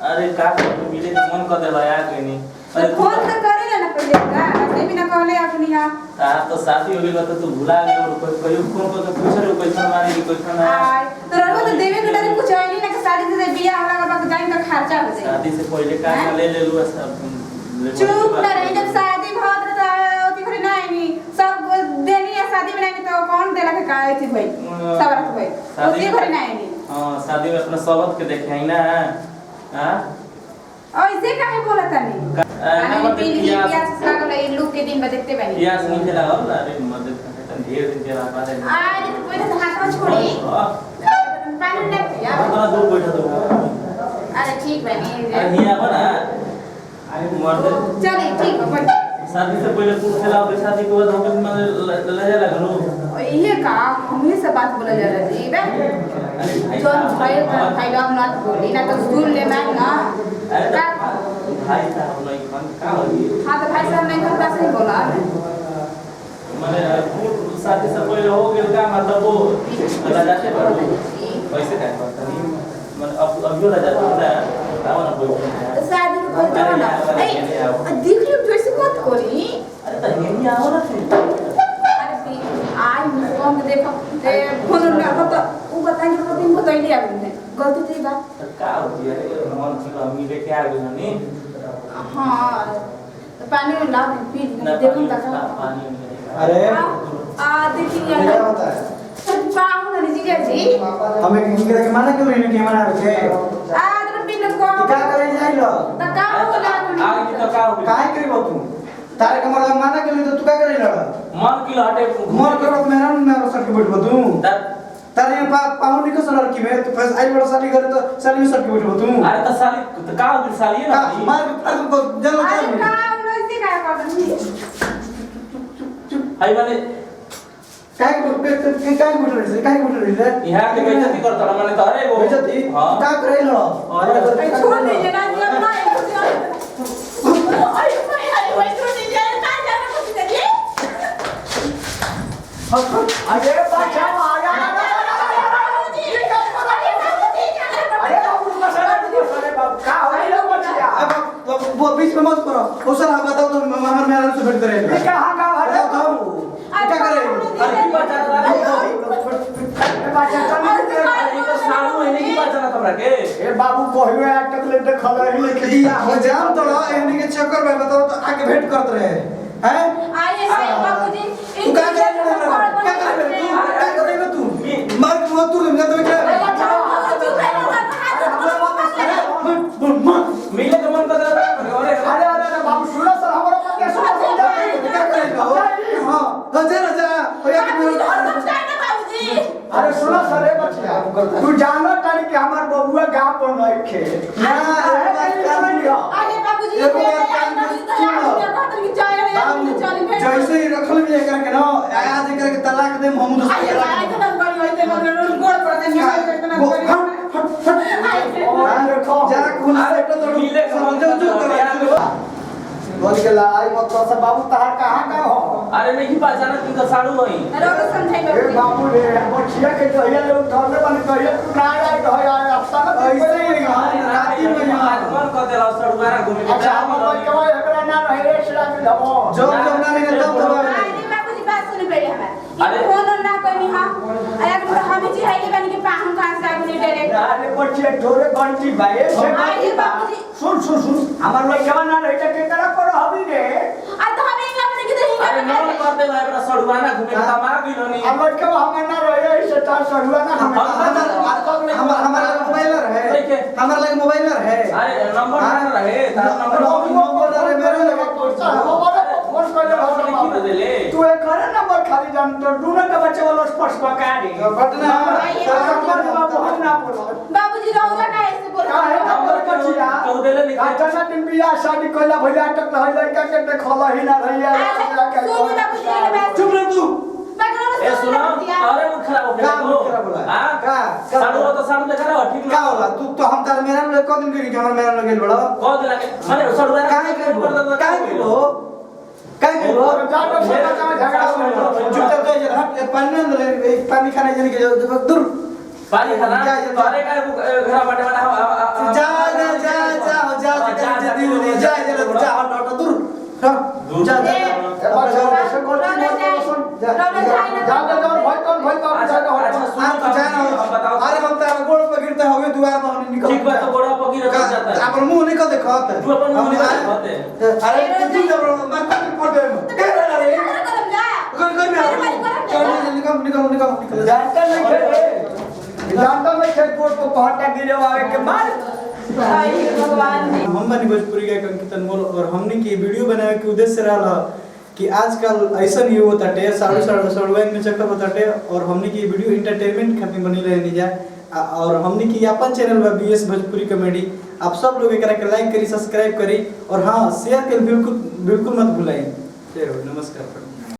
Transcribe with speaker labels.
Speaker 1: अरे का मिले तो मन कर देला यार कहीं
Speaker 2: तो फोन तो करे ना पहले का ऐसे भी ना कहले अपनी हां
Speaker 1: तो शादी हो गेल तो तू भुला गेल और कोई फोन को तो पूछ रहे पैसा मारे की पैसा ना
Speaker 2: तो रहो तो देवे के डरे कुछ है नहीं ना कि शादी से बियाह होला के बाद जाइन तो खर्चा हो जाए
Speaker 1: शादी से पहले का ले ले लू
Speaker 2: चुप ना रही जब शादी भत तो ओती खरी ना आनी सब देनी है शादी में नहीं तो कौन देला के का थी भाई सबरत भाई ओती खरी ना आनी
Speaker 1: हां शादी में अपना सबत के देखे आई ना हां
Speaker 2: ऐसे काहे बोलत नहीं अरे पीली प्यास लागल है लोग के दिन में देखते बनी
Speaker 1: प्यास नहीं खेला हो अरे मदद करते ढेर दिन के बाद
Speaker 2: अरे तो पहले तो हाथ में छोड़ी पानी ना पिया
Speaker 1: दो बैठा दो
Speaker 2: अरे ठीक बनी
Speaker 1: अरे हिया बना मर्द
Speaker 2: चलिए ठीक है बैठ
Speaker 1: शादी से पहले तू खेला और शादी के बाद हम में ले जा लगलो
Speaker 2: ये का हमने से बात बोला जा रहा है बे जोन भाई लोग मत बोली ना तो सुन ले मैं ना
Speaker 1: भाई साहब नहीं कौन का होगी
Speaker 2: हां तो भाई साहब नहीं कौन से बोला
Speaker 1: माने शादी से पहले हो गेल का मतलब वो राजा से पैसे का करता नहीं मन अब यो राजा ना बताओ ना कोई
Speaker 2: शादी तो बोलता ना ए देख लियो तो ऐसे मत करी
Speaker 1: अरे तो ये नहीं आओ ना
Speaker 2: अरे आई मुझको देखो ते फोन ना तो वो बताएंगे तो दिन बताई लिया हमने गलती थी बात
Speaker 1: का होती है मन की मिले क्या आ गई नहीं
Speaker 2: हां तो पानी में ला पी देखो तक
Speaker 1: पानी
Speaker 3: अरे
Speaker 2: देखिए
Speaker 3: क्या होता है
Speaker 2: पाऊं ना जीजा जी
Speaker 3: हमें किंगरा के माना क्यों नहीं के माना के
Speaker 2: तो पिन को
Speaker 3: क्या करे जाई लो
Speaker 2: तो का बोला
Speaker 1: आगे तो का हो
Speaker 3: काहे करबो तू तारे के माना माना के तो तू का करे लड़ा
Speaker 1: मन की हटे
Speaker 3: मोर करो मेरा मेरा सर के बैठबो तू तारे पाऊं निको सर की में तू फस आई बड़ा साली करे तो साली में सर के बैठबो तू
Speaker 1: अरे तो साली तो का हो साली है ना
Speaker 3: मार के पास को जल
Speaker 2: अरे का उनसे का करनी
Speaker 1: हाय माने
Speaker 3: काहे को काहे बोल रही है
Speaker 1: यहां के बेइज्जती करता माने तो अरे वो
Speaker 3: बेइज्जती
Speaker 1: हां
Speaker 3: का करे लो
Speaker 1: अरे
Speaker 2: छोड़ दीजिए ना जी अपना अरे भाई छोड़ दीजिए का जाना कुछ करिए
Speaker 3: अरे बच्चा आ गया अरे बाबू मसाला बाबू का हो रहा बच्चा अब वो बीच में मत करो उसे हम बताओ तो हमारे मेरा से भेट करे ये कहां का हटा दो क्या करे
Speaker 1: अरे बच्चा तो सालू महीने की बात चला तमरा के
Speaker 3: ए बाबू कोहियो अटक ले खल रही लेके दिया हो जाम तो एनी के चक्कर में बताओ तो आके भेंट करत रहे हैं
Speaker 2: आइए सही बाबूजी
Speaker 3: तू क्या करे तू मार के मत तू ले तो क्या
Speaker 1: मिले तो मन कर अरे
Speaker 3: अरे बाबू सुनो सर हमारा बात क्या सुनो क्या करेगा हां राजा अरे सुनो सर ए बच्चा तू जानो तानी कि हमार बबुआ गांव पर नहीं खे ना
Speaker 2: अरे बाबूजी
Speaker 3: जैसे ही रखल भी एकरा के ना आज एकरा के तलाक दे मोहम्मद जरा खुला एक तो
Speaker 1: मिले
Speaker 3: समझो जो बोल के लाई मत तो सब बाबू तार कहां का हो
Speaker 1: अरे नहीं पहचाना तुम साड़ू वही
Speaker 3: ए बाबू रे बचिया के तो ये लोग धरने बन कहिए तू ना आए तो यार अफसर ऐसे ही राती में
Speaker 1: मन कर देला सड़ुआरा घूमे
Speaker 3: अच्छा हम कोई के भाई एकरा ना रहे छला के दबो जो ना रहे तब दबो
Speaker 2: बाबूजी बात सुन पहले हमार अरे फोन ना करनी हां अरे हम जी है के बन के पाहु का से आगुनी डायरेक्ट
Speaker 3: अरे बचिया थोड़े घंटी भाई
Speaker 2: अरे बाबूजी
Speaker 3: सुन हमार लोग के ना रहे के करा पर हबी रे
Speaker 2: आ तो हम एक अपने के तो
Speaker 1: अरे नॉन कर दे भाई बड़ा सड़ुआरा घूमे तमा गिलो नहीं
Speaker 3: हम लोग के हम ना रहे से तार सरुआ ना हमारा मोबाइल है हमारा लगे मोबाइल है
Speaker 1: अरे नंबर ना रहे तार
Speaker 3: नंबर रहे मेरे लगे फोन कर ले तू एक करे नंबर खाली जान तो दूर के बच्चे वाला स्पर्श बकाड़ी बटना हम ना बोलो
Speaker 2: बाबूजी रहुला का ऐसे बोल
Speaker 3: का है नंबर बचिया
Speaker 1: तो देले निकाल
Speaker 3: काटना दिन बियाह शादी कइला भइला तक रह लड़का के देखला ही ना रहिया
Speaker 2: सुन बाबूजी
Speaker 3: चुप रह तू
Speaker 1: ए सुना अरे वो खराब हो गया हां
Speaker 3: का
Speaker 1: साड़ू तो साड़ू देखा रहा ठीक
Speaker 3: का होला तू तो हम तार मेरा लोग को दिन के हमर मेरा लोग गेल बड़ा
Speaker 1: कह दे लगे माने सड़ुआरा
Speaker 3: काहे कहलो झगड़ा चुप चुप जा हट पानी न ले पानी खाने जाने के दूर
Speaker 1: पानी खाना अरे का घर बाटे वाला
Speaker 3: जा जा हट दूर जा जा अरे हम तारा गोड़ पकड़ते होगे द्वार में हमने निकल
Speaker 1: ठीक बात तो गोड़ा पकड़ रखा जाता है
Speaker 3: अपन मुंह निकल देखत
Speaker 1: तू अपन मुंह निकल देखत
Speaker 3: अरे तू जब मैं कभी पड़ गए क्या कर रहा है निकल निकल निकल निकल
Speaker 4: जानता नहीं खेत कोट को कहता गिरे आवे के मार
Speaker 2: भगवान
Speaker 3: हम बनी भोजपुरी के अंकित अनमोल और हमने की वीडियो बनावे के उद्देश्य रहा कि आजकल ऐसा नहीं होता टे साढ़े में चक्कर होता टे और हमने की वीडियो एंटरटेनमेंट खातिर बनी रहनी जाए और हमने की अपन चैनल बा बीएस भोजपुरी कॉमेडी आप सब लोग एकरा के लाइक करी सब्सक्राइब करी और हां शेयर कर बिल्कुल मत भुलाएं। जय हो नमस्कार।